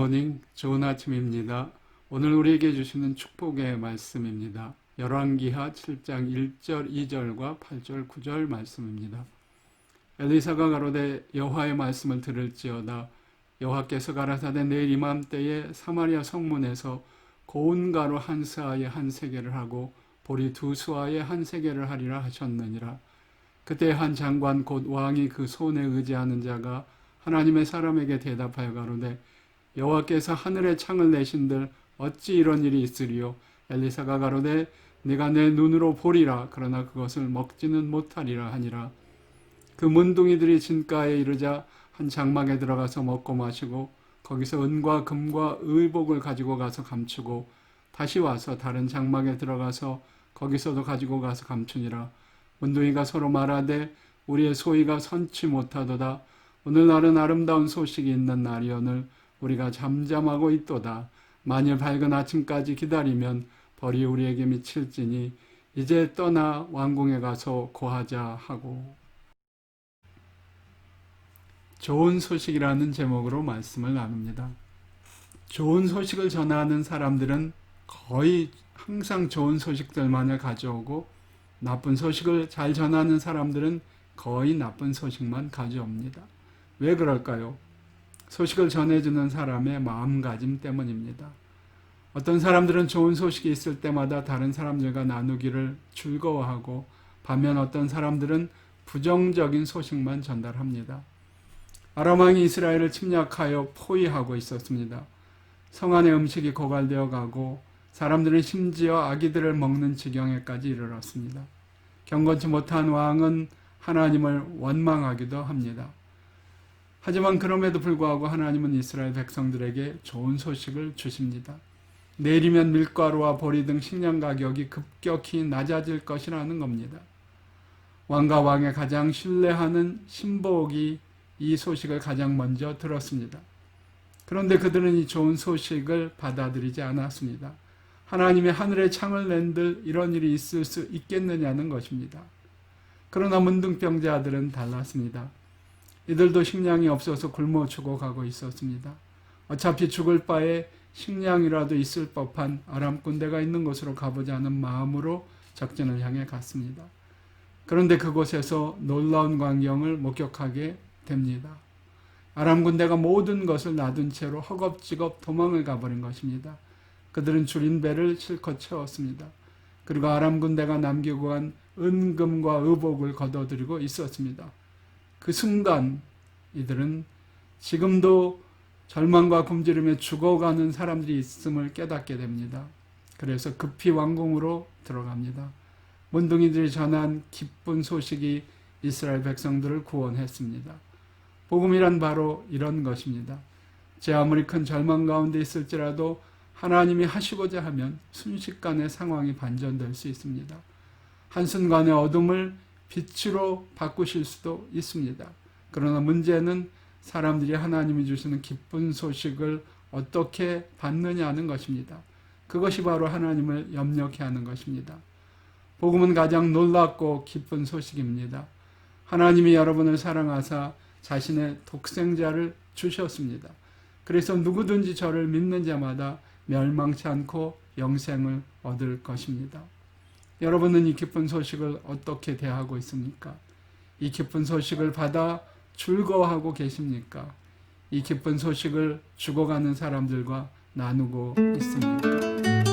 굿모닝, 좋은 아침입니다. 오늘 우리에게 주시는 축복의 말씀입니다. 열왕기하 7장 1절, 2절과 8절, 9절 말씀입니다. 엘리사가 가로되 여호와의 말씀을 들을지어다. 여호와께서 가라사대 내일 이맘때에 사마리아 성문에서 고운 가루 한 스아에 한 세겔을 하고 보리 두 수아에 한 세겔을 하리라 하셨느니라. 그때 한 장관 곧 왕이 그 손에 의지하는 자가 하나님의 사람에게 대답하여 가로되 여호와께서 하늘에 창을 내신들 어찌 이런 일이 있으리요. 엘리사가 가로되 네가 내 눈으로 보리라. 그러나 그것을 먹지는 못하리라 하니라. 그 문둥이들이 진가에 이르자 한 장막에 들어가서 먹고 마시고 거기서 은과 금과 의복을 가지고 가서 감추고 다시 와서 다른 장막에 들어가서 거기서도 가지고 가서 감추니라. 문둥이가 서로 말하되 우리의 소위가 선치 못하도다. 오늘날은 아름다운 소식이 있는 날이오늘 우리가 잠잠하고 있도다. 만일 밝은 아침까지 기다리면 벌이 우리에게 미칠지니 이제 떠나 왕궁에 가서 고하자 하고. 좋은 소식이라는 제목으로 말씀을 나눕니다. 좋은 소식을 전하는 사람들은 거의 항상 좋은 소식들만을 가져오고 나쁜 소식을 잘 전하는 사람들은 거의 나쁜 소식만 가져옵니다. 왜 그럴까요? 소식을 전해주는 사람의 마음가짐 때문입니다. 어떤 사람들은 좋은 소식이 있을 때마다 다른 사람들과 나누기를 즐거워하고 반면 어떤 사람들은 부정적인 소식만 전달합니다. 아람 왕이 이스라엘을 침략하여 포위하고 있었습니다. 성 안의 음식이 고갈되어 가고 사람들은 심지어 아기들을 먹는 지경에까지 이르렀습니다. 경건치 못한 왕은 하나님을 원망하기도 합니다. 하지만 그럼에도 불구하고 하나님은 이스라엘 백성들에게 좋은 소식을 주십니다. 내일이면 밀가루와 보리 등 식량 가격이 급격히 낮아질 것이라는 겁니다. 왕과 왕의 가장 신뢰하는 신복이 이 소식을 가장 먼저 들었습니다. 그런데 그들은 이 좋은 소식을 받아들이지 않았습니다. 하나님이 하늘에 창을 낸들 이런 일이 있을 수 있겠느냐는 것입니다. 그러나 문둥병자들은 달랐습니다. 이들도 식량이 없어서 굶어 죽어가고 있었습니다. 어차피 죽을 바에 식량이라도 있을 법한 아람 군대가 있는 곳으로 가보자는 마음으로 적진을 향해 갔습니다. 그런데 그곳에서 놀라운 광경을 목격하게 됩니다. 아람 군대가 모든 것을 놔둔 채로 허겁지겁 도망을 가버린 것입니다. 그들은 줄인 배를 실컷 채웠습니다. 그리고 아람 군대가 남기고 간 은금과 의복을 거둬들이고 있었습니다. 그 순간 이들은 지금도 절망과 굶주림에 죽어가는 사람들이 있음을 깨닫게 됩니다. 그래서 급히 왕궁으로 들어갑니다. 문둥이들이 전한 기쁜 소식이 이스라엘 백성들을 구원했습니다. 복음이란 바로 이런 것입니다. 제 아무리 큰 절망 가운데 있을지라도 하나님이 하시고자 하면 순식간에 상황이 반전될 수 있습니다. 한순간의 어둠을 빛으로 바꾸실 수도 있습니다. 그러나 문제는 사람들이 하나님이 주시는 기쁜 소식을 어떻게 받느냐는 것입니다. 그것이 바로 하나님을 염려케 하는 것입니다. 복음은 가장 놀랍고 기쁜 소식입니다. 하나님이 여러분을 사랑하사 자신의 독생자를 주셨습니다. 그래서 누구든지 저를 믿는 자마다 멸망치 않고 영생을 얻을 것입니다. 여러분은 이 기쁜 소식을 어떻게 대하고 있습니까? 이 기쁜 소식을 받아 즐거워하고 계십니까? 이 기쁜 소식을 죽어가는 사람들과 나누고 있습니까?